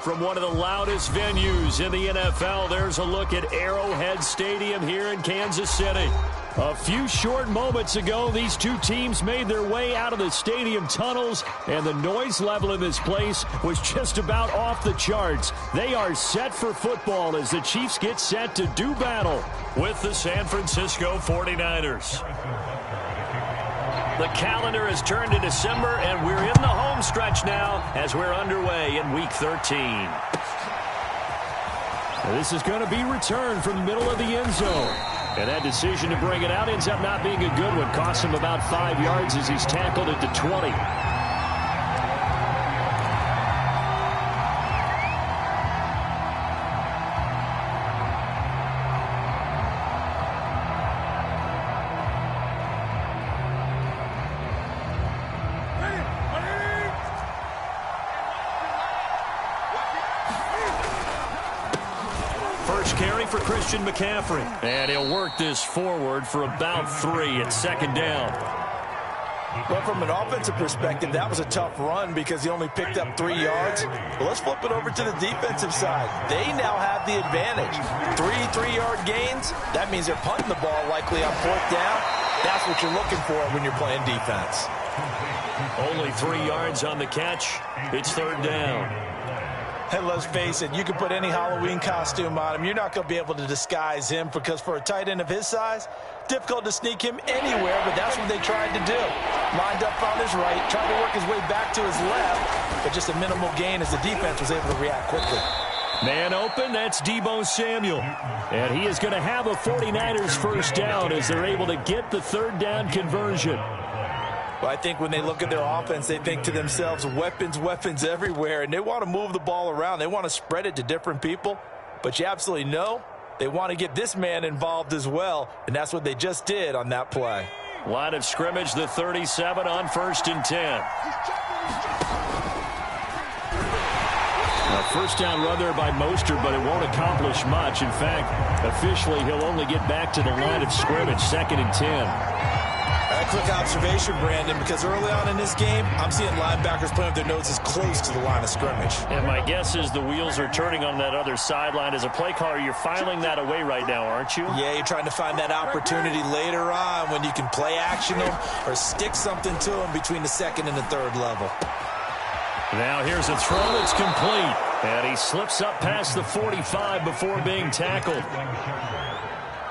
From one of the loudest venues in the NFL, there's a look at Arrowhead Stadium here in Kansas City. A few short moments ago, these two teams made their way out of the stadium tunnels, and the noise level in this place was just about off the charts. They are set for football as the Chiefs get set to do battle with the San Francisco 49ers. The calendar has turned to December, and we're in the home stretch now as we're underway in Week 13. This is going to be returned from the middle of the end zone. And that decision to bring it out ends up not being a good one. Costs him about 5 yards as he's tackled at the 20. Carry for Christian McCaffrey. And he'll work this forward for about 3 at second down. Well, from an offensive perspective, that was a tough run because he only picked up 3 yards. Well, let's flip it over to the defensive side. They now have the advantage. 3-3-yard gains. That means they're punting the ball likely on 4th down. That's what you're looking for when you're playing defense. Only 3 yards on the catch. It's 3rd down. And let's face it, you can put any Halloween costume on him. You're not going to be able to disguise him because for a tight end of his size, difficult to sneak him anywhere, but that's what they tried to do. Lined up on his right, tried to work his way back to his left, but just a minimal gain as the defense was able to react quickly. Man open, that's Deebo Samuel. And he is going to have a 49ers first down as they're able to get the 3rd down conversion. Well, I think when they look at their offense, they think to themselves, weapons, weapons everywhere, and they want to move the ball around. They want to spread it to different people, but you absolutely know they want to get this man involved as well, and that's what they just did on that play. Line of scrimmage, the 37 on 1st and 10. A first down run there by Mostert, but it won't accomplish much. In fact, officially, he'll only get back to the line of scrimmage, 2nd and 10. A quick observation, Brandon, because early on in this game, I'm seeing linebackers playing with their noses close to the line of scrimmage. And my guess is the wheels are turning on that other sideline. As a play caller, you're filing that away right now, aren't you? Yeah, you're trying to find that opportunity later on when you can play action them or stick something to them between the 2nd and the 3rd level. Now here's a throw that's complete. And he slips up past the 45 before being tackled.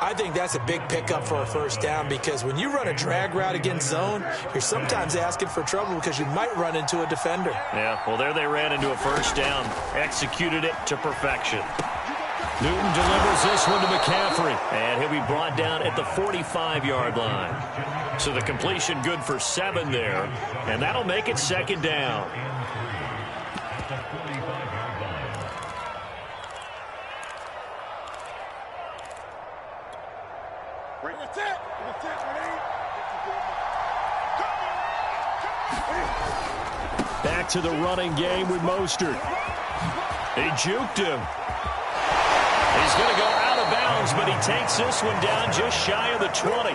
I think that's a big pickup for a first down because when you run a drag route against zone, you're sometimes asking for trouble because you might run into a defender. Yeah, well, there they ran into a first down. Executed it to perfection. Newton delivers this one to McCaffrey, and he'll be brought down at the 45-yard line. So the completion good for 7 there, and that'll make it 2nd down. Back to the running game with Mostert. He juked him. He's going to go out of bounds, but he takes this one down just shy of the 20.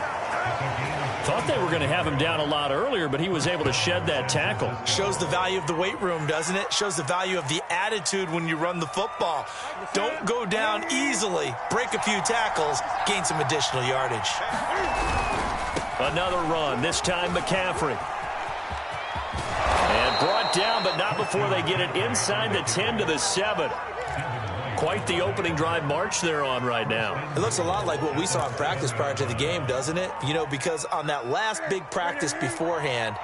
Thought they were going to have him down a lot earlier, but he was able to shed that tackle. Shows the value of the weight room, doesn't it? Shows the value of the attitude when you run the football. Don't go down easily. Break a few tackles. Gain some additional yardage. Another run, this time McCaffrey. And brought down, but not before they get it inside the 10 to the 7. Quite the opening drive march they're on right now. It looks a lot like what we saw in practice prior to the game, doesn't it? You know, because on that last big practice beforehand,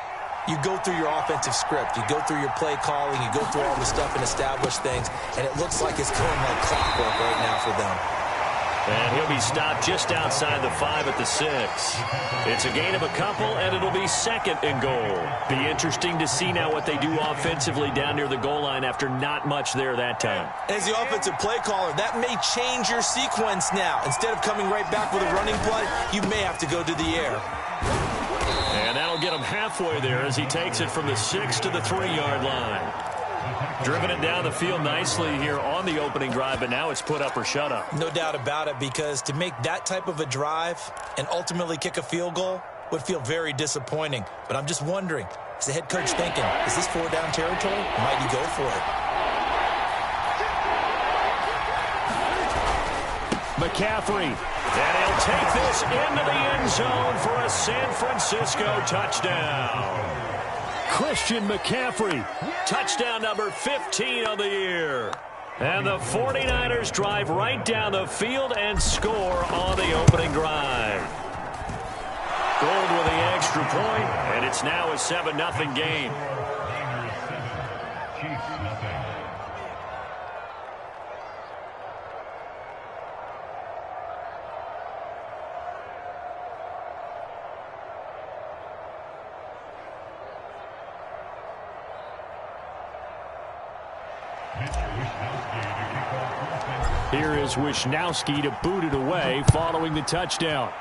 you go through your offensive script, you go through your play calling, you go through all the stuff and establish things, and it looks like it's going like clockwork right now for them. And he'll be stopped just outside the 5 at the 6. It's a gain of a couple, and it'll be 2nd and goal. Be interesting to see now what they do offensively down near the goal line after not much there that time. As the offensive play caller, that may change your sequence now. Instead of coming right back with a running play, you may have to go to the air. And that'll get him halfway there as he takes it from the 6 to the 3-yard line. Driven it down the field nicely here on the opening drive, but now it's put up or shut up. No doubt about it, because to make that type of a drive and ultimately kick a field goal would feel very disappointing. But I'm just wondering, is the head coach thinking, is this 4-down territory? Might he go for it? McCaffrey. And he'll take this into the end zone for a San Francisco touchdown. Christian McCaffrey, touchdown number 15 on the year. And the 49ers drive right down the field and score on the opening drive. Gold with the extra point, and it's now a 7-0 game. Here is Wisnowski to boot it away following the touchdown.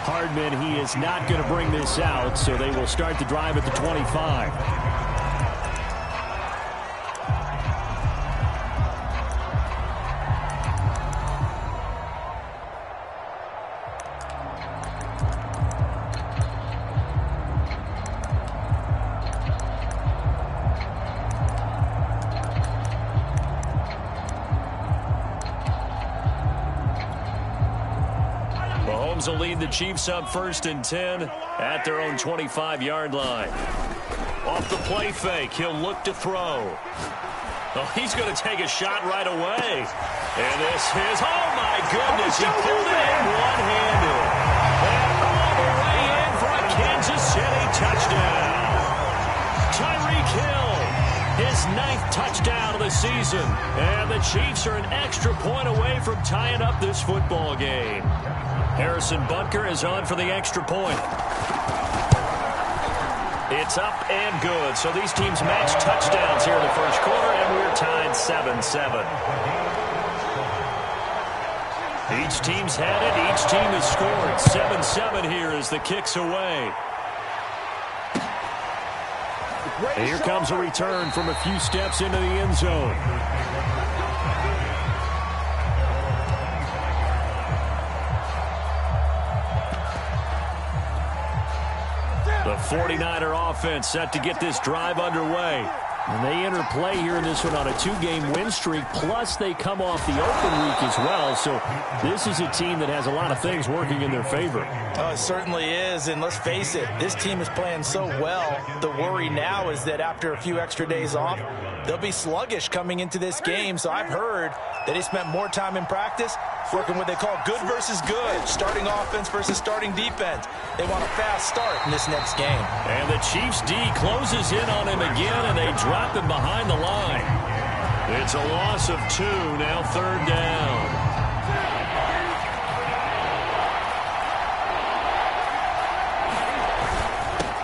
Hardman, he is not going to bring this out, so they will start the drive at the 25. Will lead the Chiefs up 1st and 10 at their own 25-yard line. Off the play fake, he'll look to throw. Oh, he's going to take a shot right away. And this is, oh my goodness, he pulled it in one-handed. And all the way in for a Kansas City touchdown. Tyreek Hill, his 9th touchdown of the season. And the Chiefs are an extra point away from tying up this football game. Harrison Butker is on for the extra point. It's up and good. So these teams match touchdowns here in the first quarter, and we're tied 7-7. Each team's had it. Each team has scored. 7-7 here as the kick's away. And here comes a return from a few steps into the end zone. The 49er offense set to get this drive underway. And they enter play here in this one on a 2-game win streak, plus they come off the open week as well. So this is a team that has a lot of things working in their favor. Oh, it certainly is, and let's face it, this team is playing so well. The worry now is that after a few extra days off, they'll be sluggish coming into this game. So I've heard that they spent more time in practice working what they call good versus good, starting offense versus starting defense. They want a fast start in this next game. And the Chiefs D closes in on him again, and they drop him behind the line. It's a loss of 2, now 3rd down.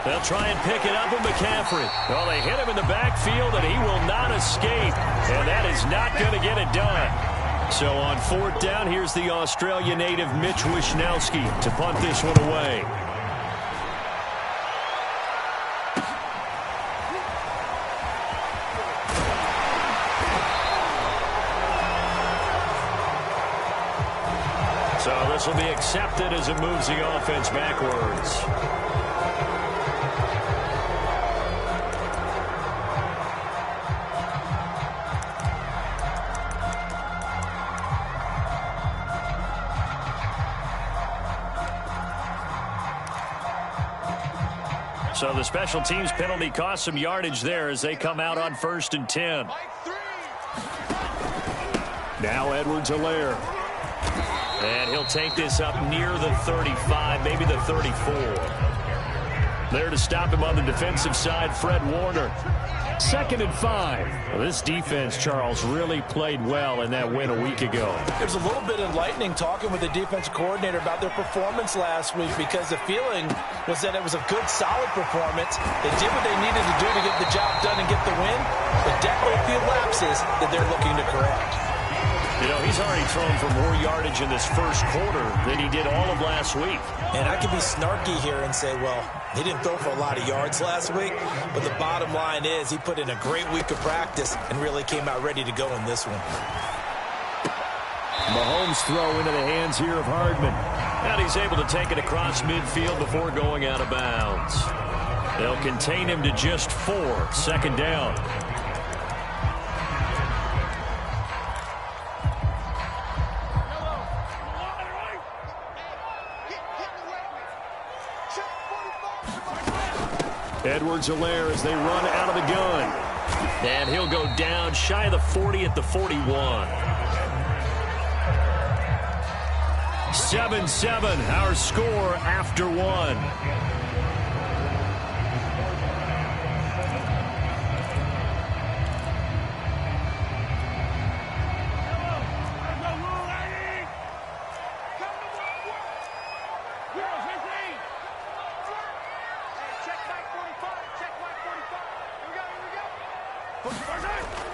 They'll try and pick it up with McCaffrey. Well, they hit him in the backfield, and he will not escape, and that is not going to get it done. So on 4th down, here's the Australia native Mitch Wisnowski to punt this one away. So this will be accepted as it moves the offense backwards. So the special teams penalty cost some yardage there as they come out on 1st and 10. Now Edwards-Helaire. And he'll take this up near the 35, maybe the 34. There to stop him on the defensive side, Fred Warner. 2nd and 5. Well, this defense, Charles, really played well in that win a week ago. There's a little bit enlightening talking with the defensive coordinator about their performance last week, because the feeling was that it was a good, solid performance. They did what they needed to do to get the job done and get the win, but definitely a few lapses that they're looking to correct. You know, he's already thrown for more yardage in this first quarter than he did all of last week. And I can be snarky here and say, well, he didn't throw for a lot of yards last week, but the bottom line is he put in a great week of practice and really came out ready to go in this one. Mahomes throw into the hands here of Hardman. And he's able to take it across midfield before going out of bounds. They'll contain him to just 4, 2nd down. Edwards-Helaire as they run out of the gun. And he'll go down shy of the 40 at the 41. 7-7, our score after one.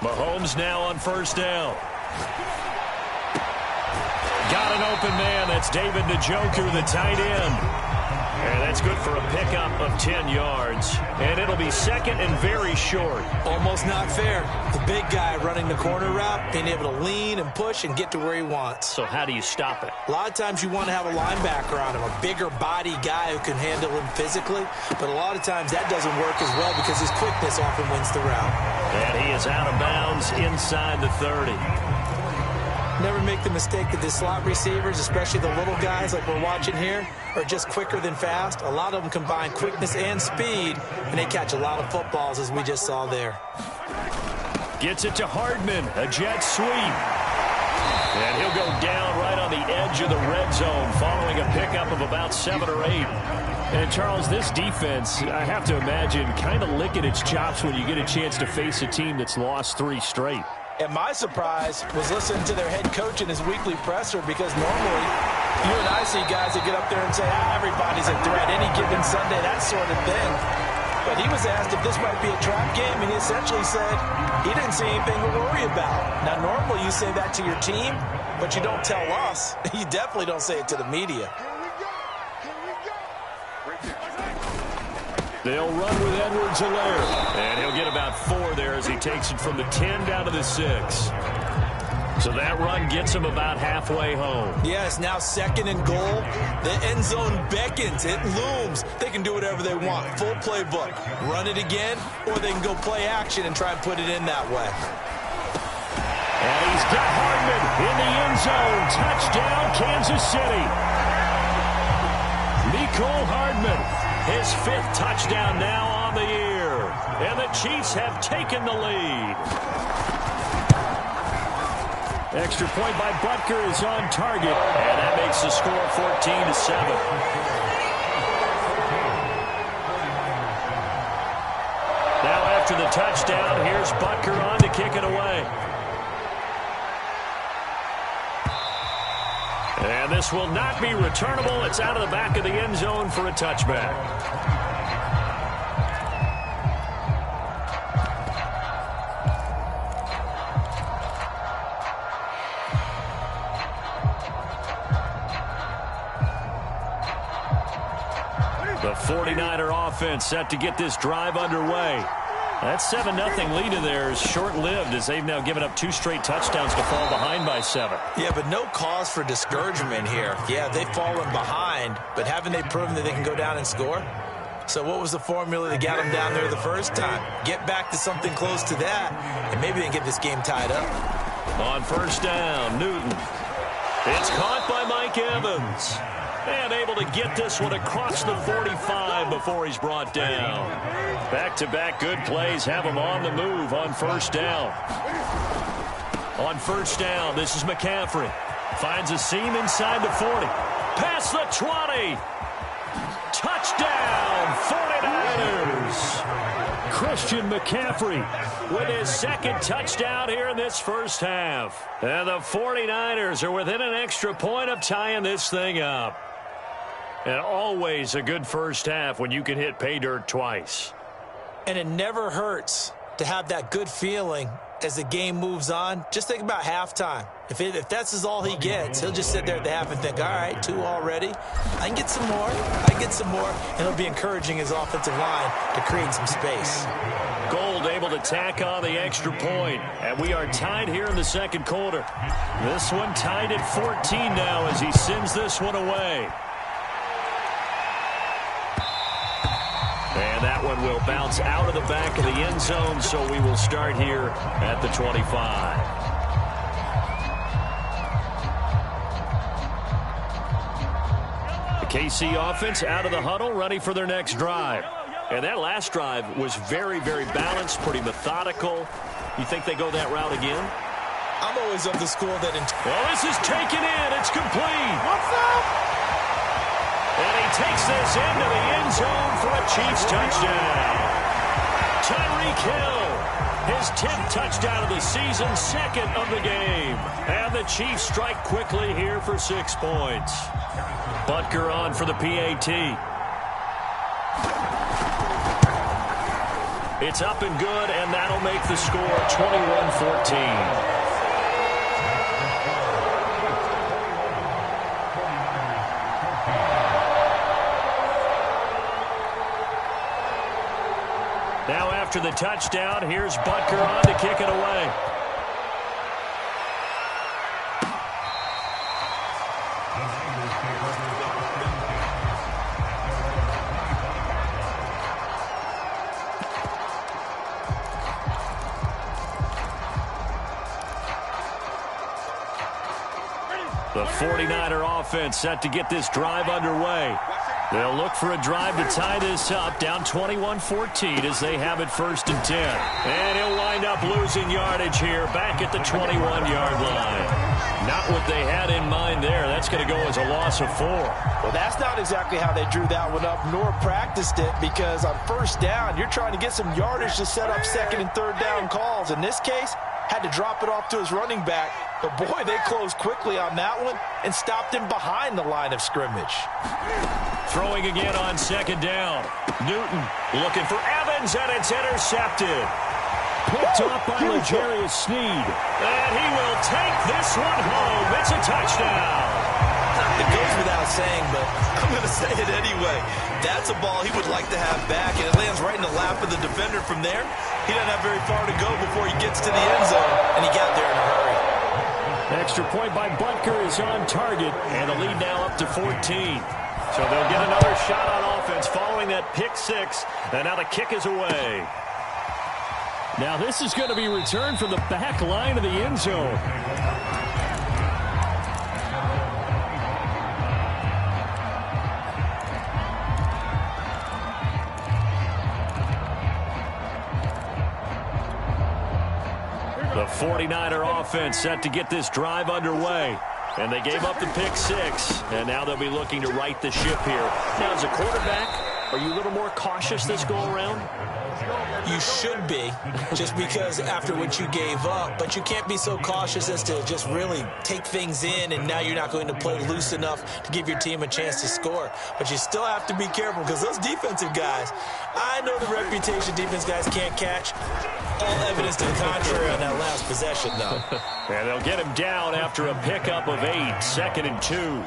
Mahomes now on first down. Got an open man. That's David Njoku, the tight end. And that's good for a pickup of 10 yards. And it'll be second and very short. Almost not fair. The big guy running the corner route, being able to lean and push and get to where he wants. So how do you stop it? A lot of times you want to have a linebacker on him, a bigger body guy who can handle him physically. But a lot of times that doesn't work as well because his quickness often wins the route. And he is out of bounds inside the 30. Never make the mistake that the slot receivers, especially the little guys like we're watching here, are just quicker than fast. A lot of them combine quickness and speed, and they catch a lot of footballs, as we just saw there. Gets it to Hardman, a jet sweep. And he'll go down right on the edge of the red zone following a pickup of about 7 or 8. And, Charles, this defense, I have to imagine, kind of licking its chops when you get a chance to face a team that's lost 3 straight. And my surprise was listening to their head coach in his weekly presser, because normally you and I see guys that get up there and say, everybody's a threat any given Sunday, that sort of thing. But he was asked if this might be a trap game, and he essentially said he didn't see anything to worry about. Now, normally you say that to your team, but you don't tell us. You definitely don't say it to the media. They'll run with Edwards-Helaire. And he'll get about 4 there as he takes it from the 10 down to the 6. So that run gets him about halfway home. Yes, now second and goal. The end zone beckons. It looms. They can do whatever they want. Full playbook. Run it again, or they can go play action and try and put it in that way. And he's got Hardman in the end zone. Touchdown, Kansas City. Mecole Hardman. His 5th touchdown now on the year. And the Chiefs have taken the lead. Extra point by Butker is on target. And that makes the score 14-7. Now after the touchdown, here's Butker on to kick it away. And this will not be returnable. It's out of the back of the end zone for a touchback. The 49er offense set to get this drive underway. That 7-0 lead of theirs short-lived as they've now given up 2 straight touchdowns to fall behind by 7. Yeah, but no cause for discouragement here. Yeah, they've fallen behind, but haven't they proven that they can go down and score? So what was the formula that got them down there the first time? Get back to something close to that, and maybe they can get this game tied up. On first down, Newton. It's caught by Mike Evans. And able to get this one across the 45 before he's brought down. Back-to-back good plays have him on the move on first down. On first down, this is McCaffrey. Finds a seam inside the 40. Past the 20. Touchdown, 49ers. Christian McCaffrey with his 2nd touchdown here in this first half. And the 49ers are within an extra point of tying this thing up. And always a good first half when you can hit pay dirt twice. And it never hurts to have that good feeling as the game moves on. Just think about halftime. If that's all he gets, he'll just sit there at the half and think, all right, 2 already. I can get some more. I can get some more. And he'll be encouraging his offensive line to create some space. Gold able to tack on the extra point. And we are tied here in the second quarter. This one tied at 14 now as he sends this one away. And that one will bounce out of the back of the end zone, so we will start here at the 25. The KC offense out of the huddle, ready for their next drive. And that last drive was very, very balanced, pretty methodical. You think they go that route again? I'm always of the school that... Well, this is taken in. It's complete. What's up? And he takes this into the end zone for a Chiefs touchdown. Tyreek Hill, his 10th touchdown of the season, 2nd of the game. And the Chiefs strike quickly here for 6 points. Butker on for the PAT. It's up and good, and that'll make the score 21-14. Now after the touchdown, here's Butker on to kick it away. The 49er offense set to get this drive underway. They'll look for a drive to tie this up, down 21-14 as they have it 1st and 10. And he'll wind up losing yardage here, back at the 21-yard line. Not what they had in mind there. That's going to go as a loss of 4. Well, that's not exactly how they drew that one up, nor practiced it, because on 1st down, you're trying to get some yardage to set up 2nd and 3rd down calls. In this case, had to drop it off to his running back. But, boy, they closed quickly on that one and stopped him behind the line of scrimmage. Throwing again on 2nd down. Newton looking for Evans, and it's intercepted. Picked off by L'Jarius Sneed. And he will take this one home. It's a touchdown. It goes without saying, but I'm going to say it anyway. That's a ball he would like to have back, and it lands right in the lap of the defender from there. He doesn't have very far to go before he gets to the end zone, and he got there in a hurry. Extra point by Butker is on target, and the lead now up to 14. So they'll get another shot on offense following that pick 6, and now the kick is away. Now this is going to be returned from the back line of the end zone. The 49er offense set to get this drive underway. And they gave up the pick 6, and now they'll be looking to right the ship here. Now, as a quarterback, are you a little more cautious this go-around? You should be, just because after what you gave up. But you can't be so cautious as to just really take things in, and now you're not going to play loose enough to give your team a chance to score. But you still have to be careful, because those defensive guys, I know the reputation defense guys can't catch. All evidence to the contrary on that last possession, though. And they'll get him down after a pickup of 8, 2nd and 2.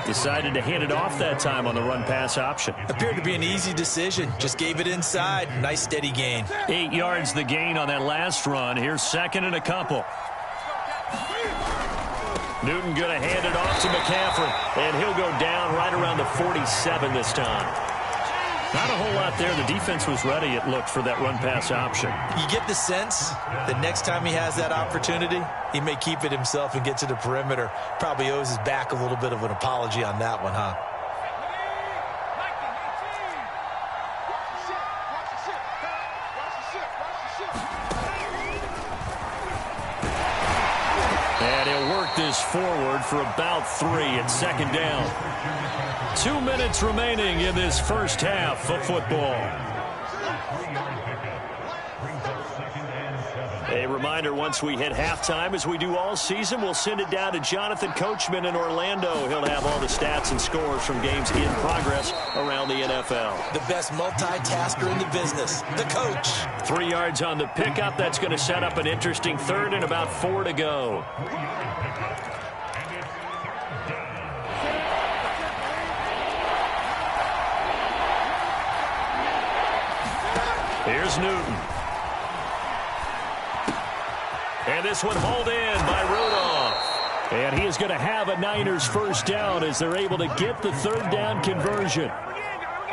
Decided to hand it off that time on the run-pass option. Appeared to be an easy decision. Just gave it inside. Nice, steady gain. 8 yards the gain on that last run. Here's 2nd and a couple. Newton going to hand it off to McCaffrey. And he'll go down right around the 47 this time. Not a whole lot there. The defense was ready, it looked, for that run-pass option. You get the sense that next time he has that opportunity, he may keep it himself and get to the perimeter. Probably owes his back a little bit of an apology on that one, huh? And he'll work this forward for about 3 at 2nd down. 2 minutes remaining in this first half of football. A reminder, once we hit halftime, as we do all season, we'll send it down to Jonathan Coachman in Orlando. He'll have all the stats and scores from games in progress around the NFL. The best multitasker in the business, the coach. 3 yards on the pickup. That's going to set up an interesting 3rd and about 4 to go. Here's Newton. And this one hauled in by Rudolph. And he is going to have a Niners first down as they're able to get the 3rd down conversion.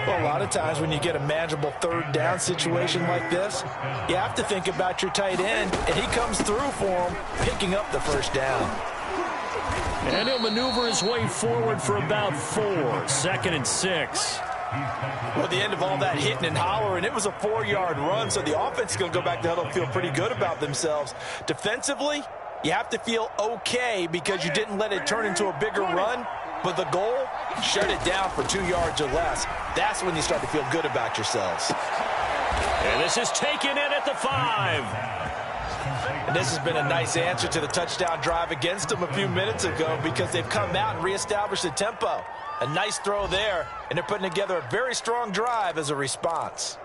Well, a lot of times when you get a manageable 3rd down situation like this, you have to think about your tight end, and he comes through for him, picking up the 1st down. And he'll maneuver his way forward for about 4, 2nd and 6. Well, at the end of all that hitting and hollering, it was a 4-yard run, so the offense is going to go back to huddle and feel pretty good about themselves. Defensively, you have to feel okay because you didn't let it turn into a bigger run, but the goal, shut it down for 2 yards or less. That's when you start to feel good about yourselves. And this is taken in at the 5. And this has been a nice answer to the touchdown drive against them a few minutes ago because they've come out and reestablished the tempo. A nice throw there, and they're putting together a very strong drive as a response.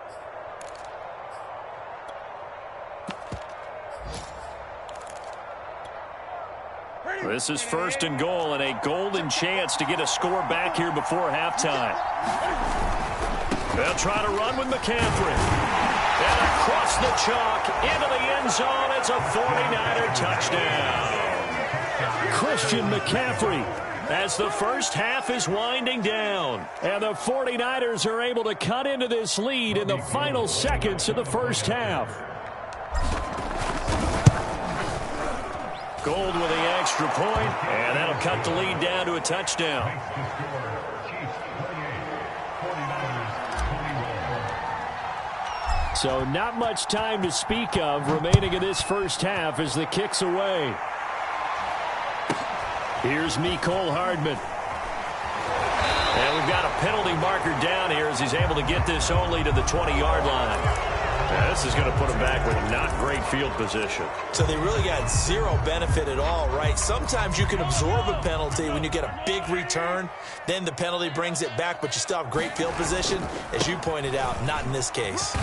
This is 1st and goal and a golden chance to get a score back here before halftime. They'll try to run with McCaffrey. And across the chalk into the end zone. It's a 49er touchdown. Christian McCaffrey as the first half is winding down. And the 49ers are able to cut into this lead in the final seconds of the first half. Gold with the extra point, and that'll cut the lead down to a touchdown. So not much time to speak of remaining in this first half as the kick's away. Here's Mecole Hardman. And we've got a penalty marker down here as he's able to get this only to the 20-yard line. Now, this is going to put him back with not great field position. So they really got zero benefit at all, right? Sometimes you can absorb a penalty when you get a big return. Then the penalty brings it back, but you still have great field position. As you pointed out, not in this case.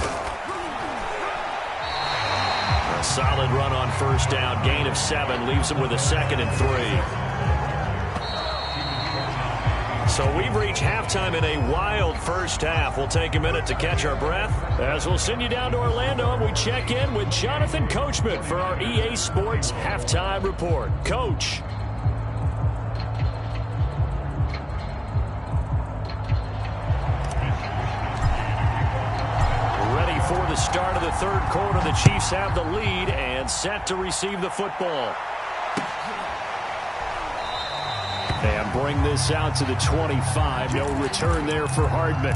A solid run on first down. Gain of 7 leaves him with a 2nd and 3. So we've reached halftime in a wild first half. We'll take a minute to catch our breath as we'll send you down to Orlando and we check in with Jonathan Coachman for our EA Sports Halftime Report. Coach. Ready for the start of the third quarter. The Chiefs have the lead and set to receive the football. And bring this out to the 25. No return there for Hardman.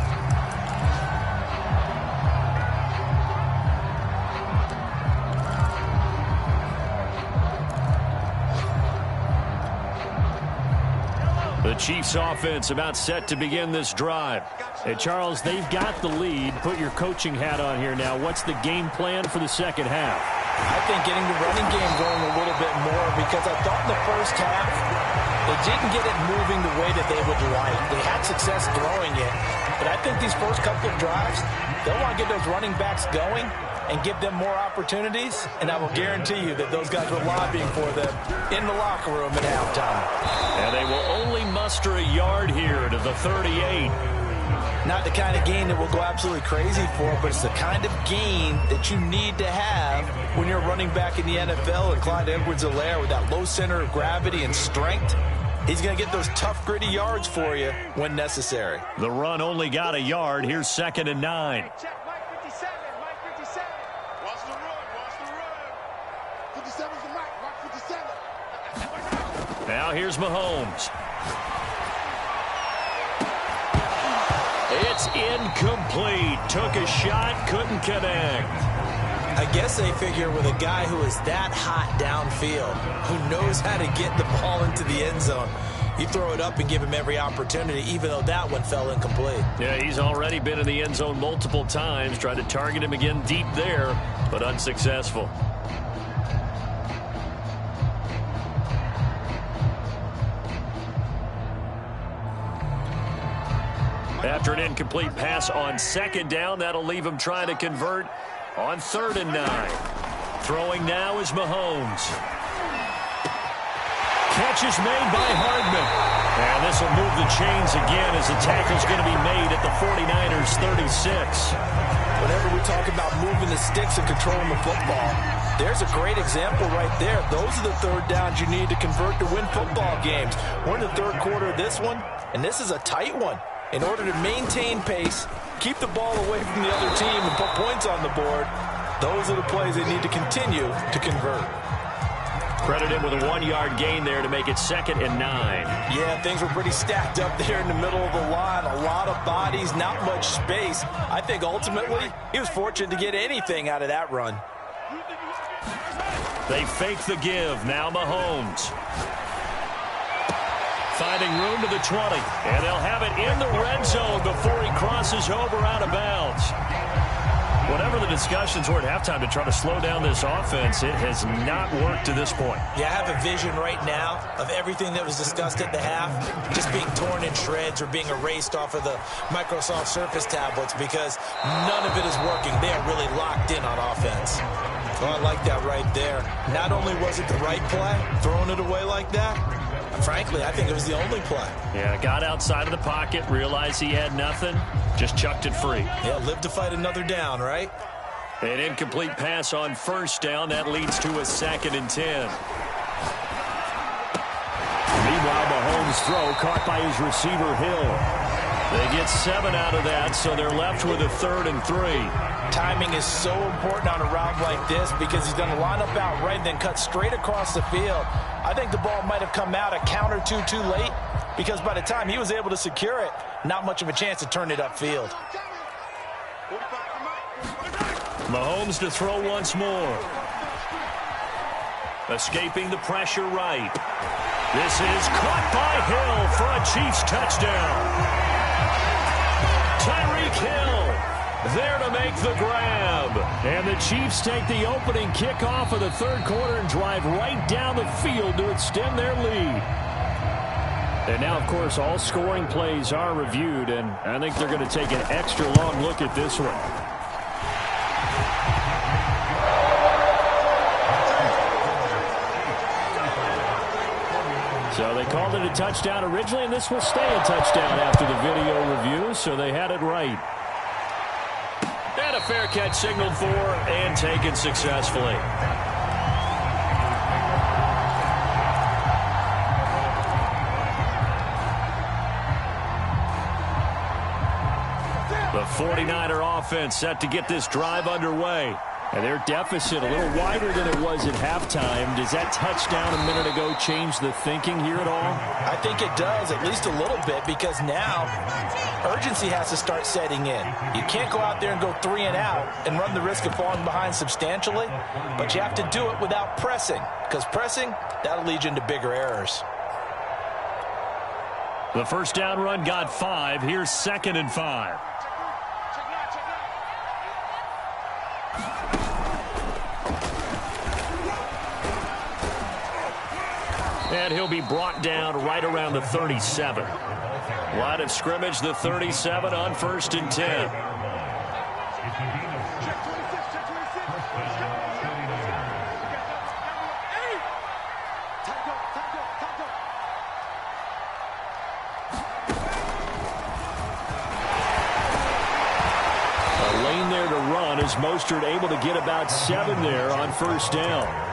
The Chiefs offense about set to begin this drive. Hey, Charles, they've got the lead. Put your coaching hat on here now. What's the game plan for the second half? I think getting the running game going a little bit more because I thought in the first half they didn't get it moving the way that they would like. They had success throwing it, but I think these first couple of drives, they'll want to get those running backs going and give them more opportunities, and I will guarantee you that those guys were lobbying for them in the locker room at halftime. And they will only muster a yard here to the 38. Not the kind of gain that we'll go absolutely crazy for, but it's the kind of gain that you need to have when you're running back in the NFL. And Clyde Edwards-Helaire with that low center of gravity and strength, he's going to get those tough, gritty yards for you when necessary. The run only got a yard. Here's 2nd and 9. Mike 57. Watch the run. 57's the Mike 57. Now here's Mahomes. It's incomplete. Took a shot, couldn't connect. I guess they figure with a guy who is that hot downfield, who knows how to get the ball into the end zone, you throw it up and give him every opportunity, even though that one fell incomplete. Yeah, he's already been in the end zone multiple times. Tried to target him again deep there, but unsuccessful. After an incomplete pass on 2nd down, that'll leave him trying to convert on 3rd and 9. Throwing now is Mahomes. Catch is made by Hardman. And this will move the chains again as the tackle's going to be made at the 49ers 36. Whenever we talk about moving the sticks and controlling the football, there's a great example right there. Those are the 3rd downs you need to convert to win football games. We're in the 3rd quarter of this one, and this is a tight one. In order to maintain pace, keep the ball away from the other team, and put points on the board, those are the plays they need to continue to convert. Credit him with a 1-yard gain there to make it 2nd and 9. Yeah, things were pretty stacked up there in the middle of the line. A lot of of bodies, not much space. I think ultimately he was fortunate to get anything out of that run. They fake the give. Now Mahomes. Finding room to the 20. And they'll have it in the red zone before he crosses over out of bounds. Whatever the discussions were at halftime to try to slow down this offense, it has not worked to this point. Yeah, I have a vision right now of everything that was discussed at the half just being torn in shreds or being erased off of the Microsoft Surface tablets because none of it is working. They are really locked in on offense. Oh, I like that right there. Not only was it the right play, throwing it away like that, frankly, I think it was the only play. Yeah, got outside of the pocket, realized he had nothing, just chucked it free. Yeah, live to fight another down, right? An incomplete pass on first down. That leads to a 2nd and 10. Meanwhile, Mahomes' throw caught by his receiver, Hill. They get 7 out of that, so they're left with a 3rd and 3. Timing is so important on a route like this because he's going to line up out right and then cut straight across the field. I think the ball might have come out a count or two too late because by the time he was able to secure it, not much of a chance to turn it upfield. Mahomes to throw once more. Escaping the pressure right. This is caught by Hill for a Chiefs touchdown. Tyreek Hill there to make the grab. And the Chiefs take the opening kickoff of the 3rd quarter and drive right down the field to extend their lead. And now, of course, all scoring plays are reviewed, and I think they're going to take an extra long look at this one. So they called it a touchdown originally, and this will stay a touchdown after the video review, so they had it right. And a fair catch signaled for and taken successfully. The 49er offense set to get this drive underway. And their deficit a little wider than it was at halftime. Does that touchdown a minute ago change the thinking here at all? I think it does, at least a little bit, because now urgency has to start setting in. You can't go out there and go 3 and out and run the risk of falling behind substantially, but you have to do it without pressing, because pressing, that'll lead you into bigger errors. The first down run got 5. Here's 2nd and 5. And he'll be brought down right around the 37. Line of scrimmage, the 37 on 1st and 10. A lane there to run as Mostert able to get about 7 there on 1st down.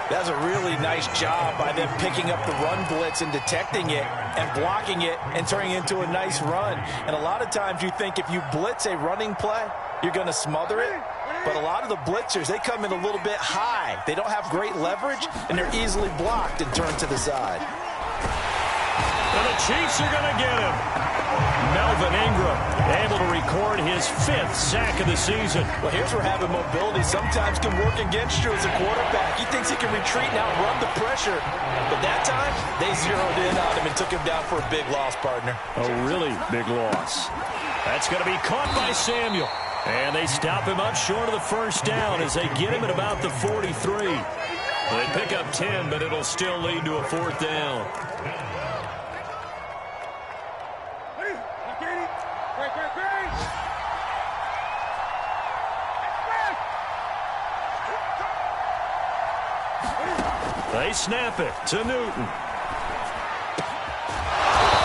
That's a really nice job by them picking up the run blitz and detecting it and blocking it and turning it into a nice run. And a lot of times you think if you blitz a running play, you're going to smother it. But a lot of the blitzers, they come in a little bit high. They don't have great leverage, and they're easily blocked and turned to the side. And the Chiefs are going to get him. Melvin Ingram able to record his 5th sack of the season. Well, here's where having mobility sometimes can work against you as a quarterback. He thinks he can retreat and outrun the pressure. But that time, they zeroed in on him and took him down for a big loss, partner. A really big loss. That's going to be caught by Samuel. And they stop him up short of the first down as they get him at about the 43. They pick up 10, but it'll still lead to a 4th down. They snap it to Newton.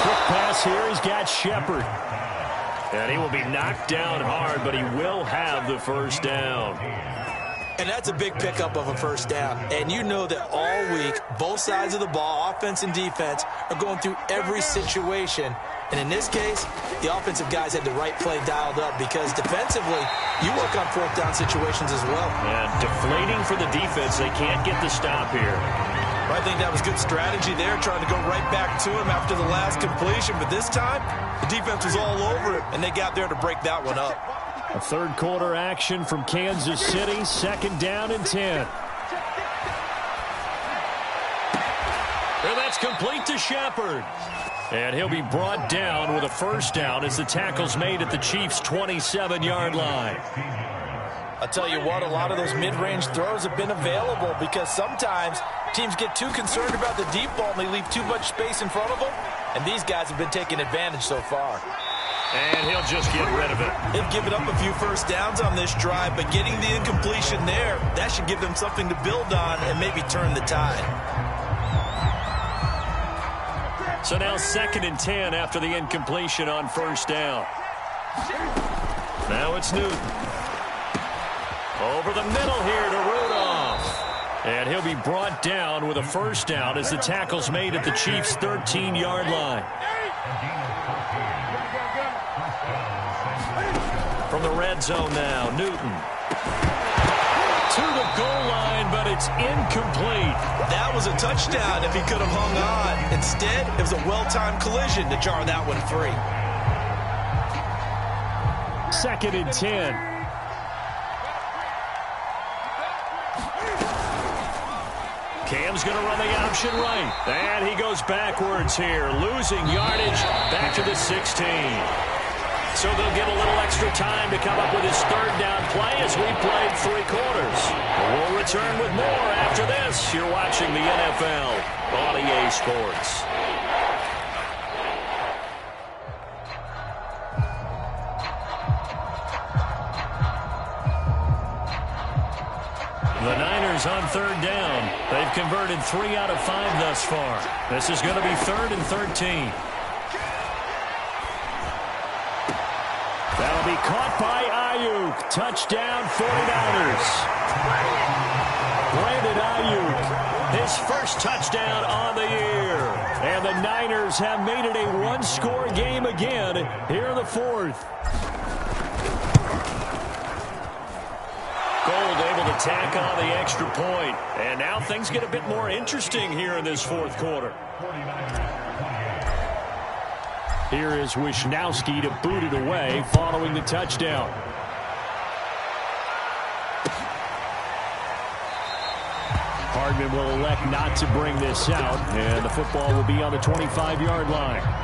Quick pass here. He's got Shepard. And he will be knocked down hard, but he will have the first down. And that's a big pickup of a first down. And you know that all week, both sides of the ball, offense and defense, are going through every situation. And in this case, the offensive guys had the right play dialed up because defensively, you work on 4th down situations as well. And deflating for the defense. They can't get the stop here. Well, I think that was good strategy there, trying to go right back to him after the last completion. But this time, the defense was all over him, and they got there to break that one up. A third quarter action from Kansas City, 2nd down and 10. And that's complete to Shepard. And he'll be brought down with a first down as the tackle's made at the Chiefs' 27-yard line. I'll tell you what, a lot of those mid-range throws have been available because sometimes teams get too concerned about the deep ball and they leave too much space in front of them. And these guys have been taking advantage so far. And he'll just get rid of it. They've given up a few first downs on this drive, but getting the incompletion there, that should give them something to build on and maybe turn the tide. So now 2nd and 10 after the incompletion on first down. Now it's Newton. Over the middle here to Rudolph. And he'll be brought down with a first down as the tackle's made at the Chiefs' 13-yard line. From the red zone now, Newton. To the goal line, but it's incomplete. That was a touchdown if he could have hung on. Instead, it was a well-timed collision to jar that one free. 2nd and 10. Cam's going to run the option right. And he goes backwards here, losing yardage back to the 16. So they'll get a little extra time to come up with his 3rd down play as we played 3 quarters. We'll return with more after this. You're watching the NFL on EA Sports. The Niners on 3rd down. They've converted 3 out of 5 thus far. This is going to be 3rd and 13. That'll be caught by Ayuk. Touchdown, 49ers. Brandon Ayuk, his first touchdown on the year. And the Niners have made it a one-score game again here in the 4th. Gold able to tack on the extra point. And now things get a bit more interesting here in this 4th quarter. Here is Wisnowski to boot it away following the touchdown. Hardman will elect not to bring this out, and the football will be on the 25-yard line.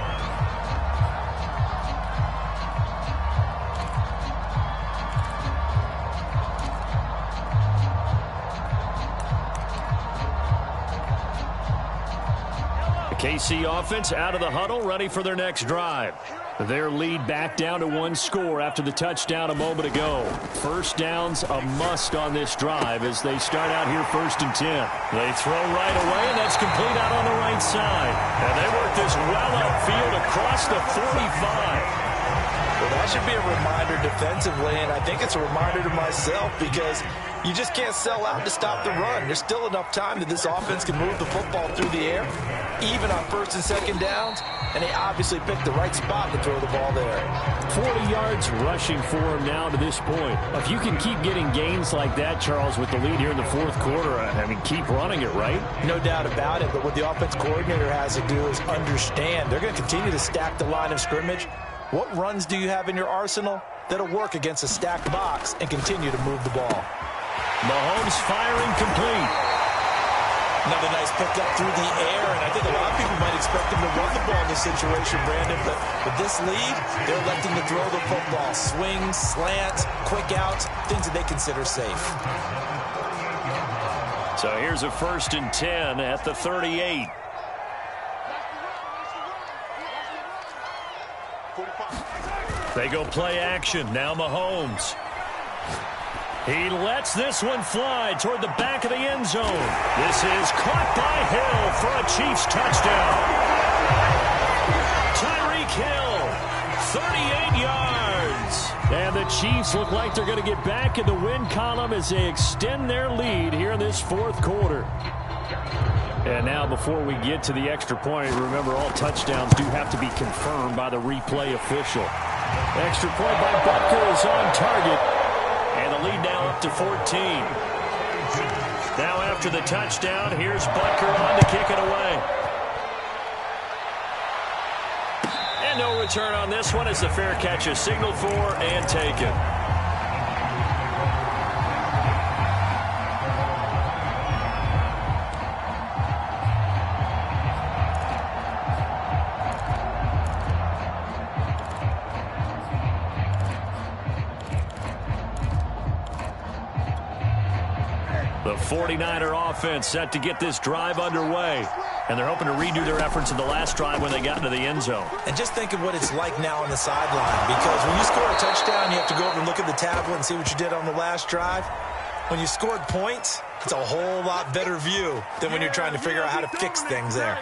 KC offense out of the huddle, ready for their next drive. Their lead back down to 1 score after the touchdown a moment ago. First down's a must on this drive as they start out here 1st and 10. They throw right away, and that's complete out on the right side. And they work this well upfield across the 45. Well, that should be a reminder defensively, and I think it's a reminder to myself because you just can't sell out to stop the run. There's still enough time that this offense can move the football through the air, even on 1st and 2nd downs, and they obviously picked the right spot to throw the ball there. 40 yards rushing for him now to this point. If you can keep getting gains like that, Charles, with the lead here in the 4th quarter, I mean, keep running it, right? No doubt about it, but what the offense coordinator has to do is understand they're going to continue to stack the line of scrimmage. What runs do you have in your arsenal that'll work against a stacked box and continue to move the ball? Mahomes firing complete. Another nice pickup through the air, and I think a lot of people might expect him to run the ball in this situation, Brandon, but with this lead, they're electing to throw the football. Swings, slants, quick outs, things that they consider safe. So here's a 1st and 10 at the 38. They go play action. Now Mahomes. He lets this one fly toward the back of the end zone. This is caught by Hill for a Chiefs touchdown. Tyreek Hill, 38 yards. And the Chiefs look like they're going to get back in the win column as they extend their lead here in this 4th quarter. And now before we get to the extra point, remember all touchdowns do have to be confirmed by the replay official. Extra point by Butker is on target. And the lead now up to 14. Now after the touchdown, here's Butker on to kick it away. And no return on this one as the fair catch is signaled for and taken. The 49er offense set to get this drive underway. And they're hoping to redo their efforts in the last drive when they got into the end zone. And just think of what it's like now on the sideline. Because when you score a touchdown, you have to go over and look at the tablet and see what you did on the last drive. When you scored points, it's a whole lot better view than when you're trying to figure out how to fix things there.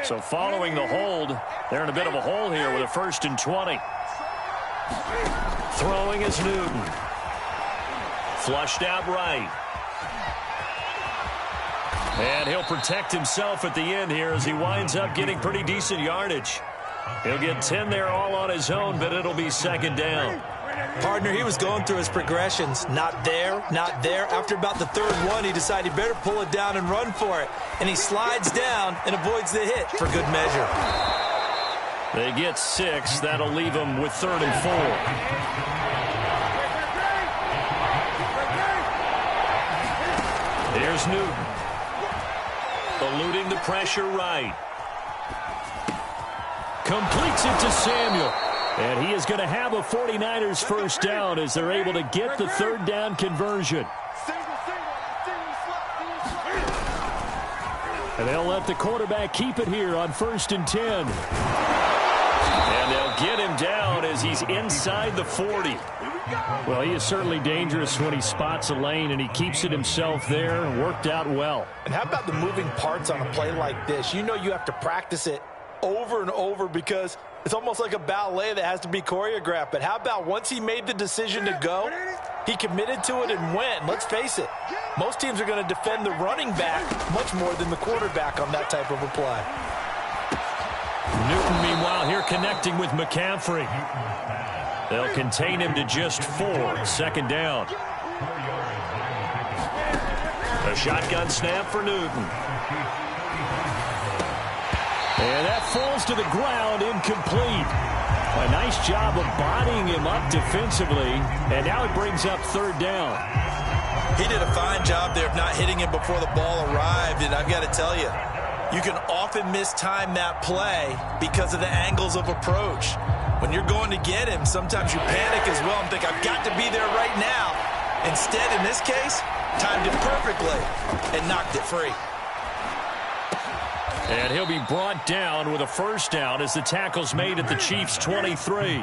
So following the hold, they're in a bit of a hole here with a 1st and 20. Throwing is Newton. Flushed out right. And he'll protect himself at the end here as he winds up getting pretty decent yardage. He'll get 10 there all on his own, but it'll be 2nd down. Partner, he was going through his progressions. Not there, not there. After about the 3rd one, he decided he better pull it down and run for it. And he slides down and avoids the hit for good measure. They get 6. That'll leave them with 3rd and 4. Here's Newton. Eluding the pressure right. Completes it to Samuel. And he is going to have a 49ers 1st down as they're able to get the 3rd down conversion. And they'll let the quarterback keep it here on 1st and 10. And they'll get him down as he's inside the 40. Well, he is certainly dangerous when he spots a lane, and he keeps it himself there. Worked out well. And how about the moving parts on a play like this? You know you have to practice it over and over because it's almost like a ballet that has to be choreographed. But how about once he made the decision to go, he committed to it and went. Let's face it, most teams are going to defend the running back much more than the quarterback on that type of a play. Newton, meanwhile, here connecting with McCaffrey. They'll contain him to just 4. 2nd down. A shotgun snap for Newton. And that falls to the ground, incomplete. A nice job of bodying him up defensively, and now it brings up 3rd down. He did a fine job there of not hitting him before the ball arrived, and I've got to tell you, you can often mistime that play because of the angles of approach. When you're going to get him, sometimes you panic as well and think, I've got to be there right now. Instead, in this case, timed it perfectly and knocked it free. And he'll be brought down with a 1st down as the tackle's made at the Chiefs' 23.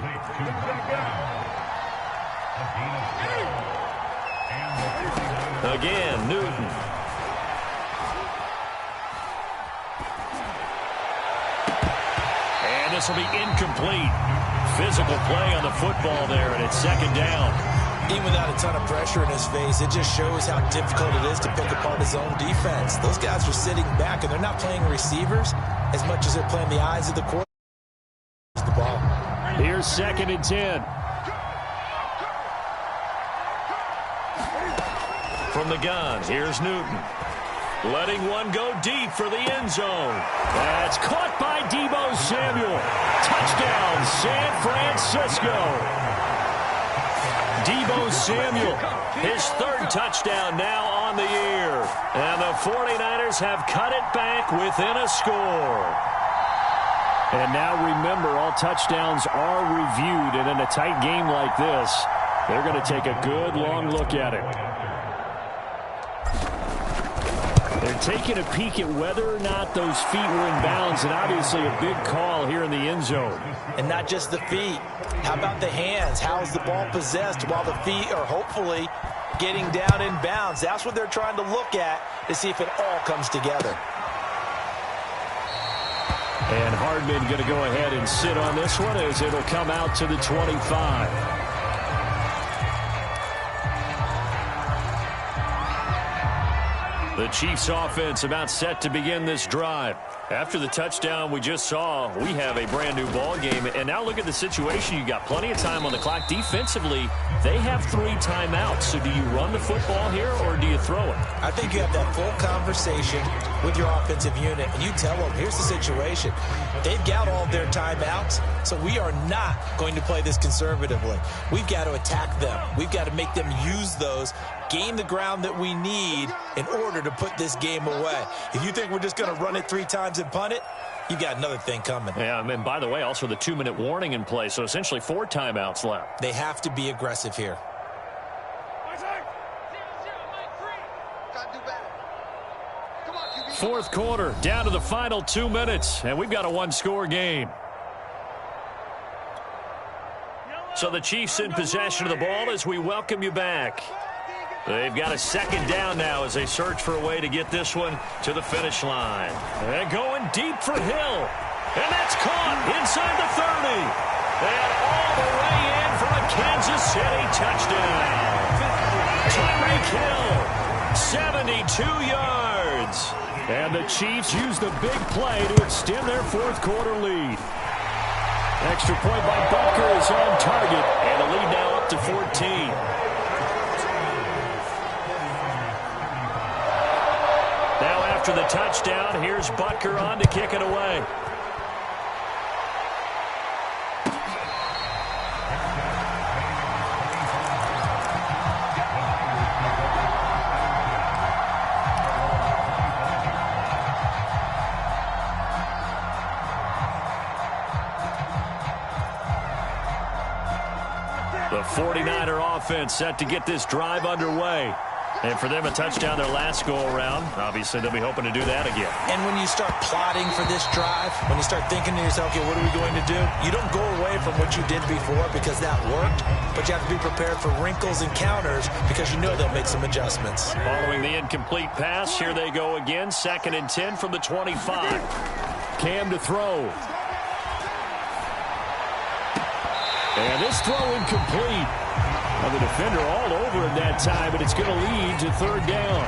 Again, Newton. And this will be incomplete. Physical play on the football there, and it's 2nd down. Even without a ton of pressure in his face, it just shows how difficult it is to pick apart his own defense. Those guys are sitting back, and they're not playing receivers as much as they're playing the eyes of the quarterback. The ball. Here's 2nd and 10. From the gun, here's Newton. Letting one go deep for the end zone. That's caught by Deebo Samuel. Touchdown, San Francisco. Deebo Samuel, his 3rd touchdown now on the year. And the 49ers have cut it back within a score. And now remember, all touchdowns are reviewed. And in a tight game like this, they're going to take a good long look at it. They're taking a peek at whether or not those feet were in bounds, and obviously a big call here in the end zone. And not just the feet. How about the hands? How is the ball possessed while the feet are hopefully getting down in bounds? That's what they're trying to look at to see if it all comes together. And Hardman going to go ahead and sit on this one as it'll come out to the 25. The Chiefs offense about set to begin this drive. After the touchdown we just saw, we have a brand new ball game. And now look at the situation. You got plenty of time on the clock. Defensively, they have 3 timeouts. So do you run the football here or do you throw it? I think you have that full conversation with your offensive unit, and you tell them, here's the situation. They've got all their timeouts, so we are not going to play this conservatively. We've got to attack them. We've got to make them use those, gain the ground that we need in order to put this game away. If you think we're just going to run it 3 times and punt it, you got another thing coming. Yeah, and by the way, also the 2-minute warning in play, so essentially 4 timeouts left. They have to be aggressive here. Fourth quarter, down to the final 2 minutes, and we've got a 1-score game. So the Chiefs in possession of the ball as we welcome you back. They've got a 2nd down now as they search for a way to get this one to the finish line. They're going deep for Hill, and that's caught inside the 30. And all the way in for a Kansas City touchdown. Tyreek Hill, 72 yards. And the Chiefs use the big play to extend their 4th quarter lead. Extra point by Butker is on target, and the lead now up to 14. Now after the touchdown, here's Butker on to kick it away. The 49er offense set to get this drive underway. And for them, a touchdown their last go-around. Obviously, they'll be hoping to do that again. And when you start plotting for this drive, when you start thinking to yourself, okay, what are we going to do? You don't go away from what you did before because that worked, but you have to be prepared for wrinkles and counters because you know they'll make some adjustments. Following the incomplete pass, here they go again. 2nd and 10 from the 25. Cam to throw. And this throw incomplete. Well, the defender all over him that time, but it's going to lead to 3rd down.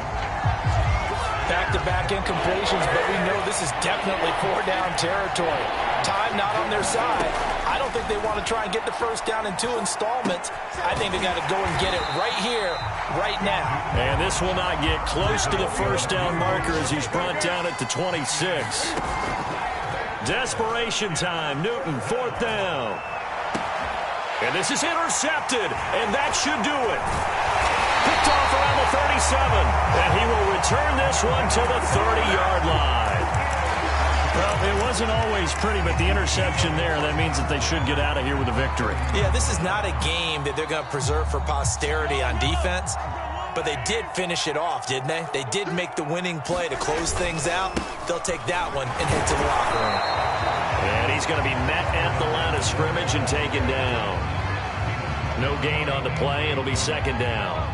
Back-to-back incompletions, but we know this is definitely 4-down territory. Time not on their side. I don't think they want to try and get the 1st down in 2 installments. I think they got to go and get it right here, right now. And this will not get close to the 1st down marker as he's brought down at the 26. Desperation time. Newton, 4th down. And this is intercepted, and that should do it. Picked off around the 37, and he will return this one to the 30-yard line. Well, it wasn't always pretty, but the interception there, that means that they should get out of here with a victory. Yeah, this is not a game that they're going to preserve for posterity on defense, but they did finish it off, didn't they? They did make the winning play to close things out. They'll take that one and head to the locker room. And he's going to be met at the line of scrimmage and taken down. No gain on the play. It'll be 2nd down.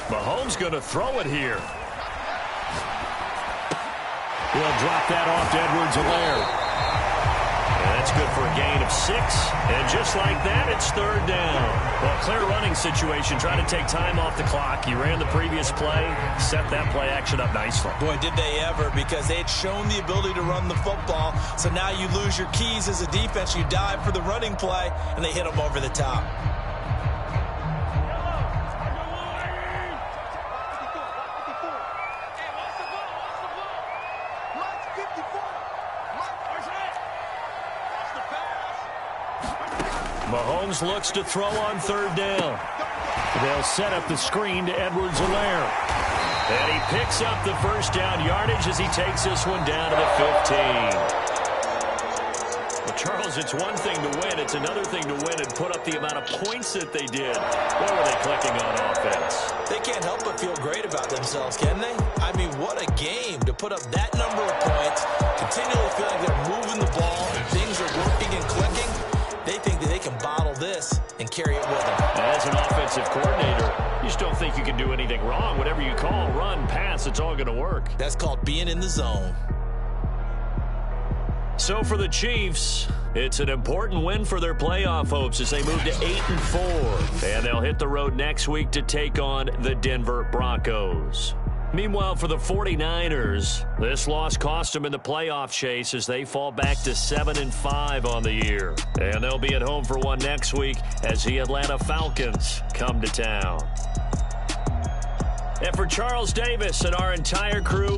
Mahomes going to throw it here. He'll drop that off to Edwards-Helaire. That's good for a gain of 6. And just like that, it's 3rd down. Well, clear running situation. Trying to take time off the clock. You ran the previous play, set that play action up nicely. Boy, did they ever, because they had shown the ability to run the football. So now you lose your keys as a defense. You dive for the running play, and they hit them over the top. Mahomes looks to throw on 3rd down. They'll set up the screen to Edwards-Helaire. And he picks up the 1st down yardage as he takes this one down to the 15. Well, Charles, it's one thing to win. It's another thing to win and put up the amount of points that they did. What were they clicking on offense? They can't help but feel great about themselves, can they? I mean, what a game to put up that number of points, continually feel like they're moving the ball, and things are working and clicking. They think that they can bottle this and carry it with them. As an offensive coordinator, you just don't think you can do anything wrong. Whatever you call, run, pass, it's all going to work. That's called being in the zone. So for the Chiefs, It's an important win for their playoff hopes as they move to 8-4. And they'll hit the road next week to take on the Denver Broncos. Meanwhile, for the 49ers, this loss cost them in the playoff chase as they fall back to 7-5 on the year. And they'll be at home for one next week as the Atlanta Falcons come to town. And for Charles Davis and our entire crew,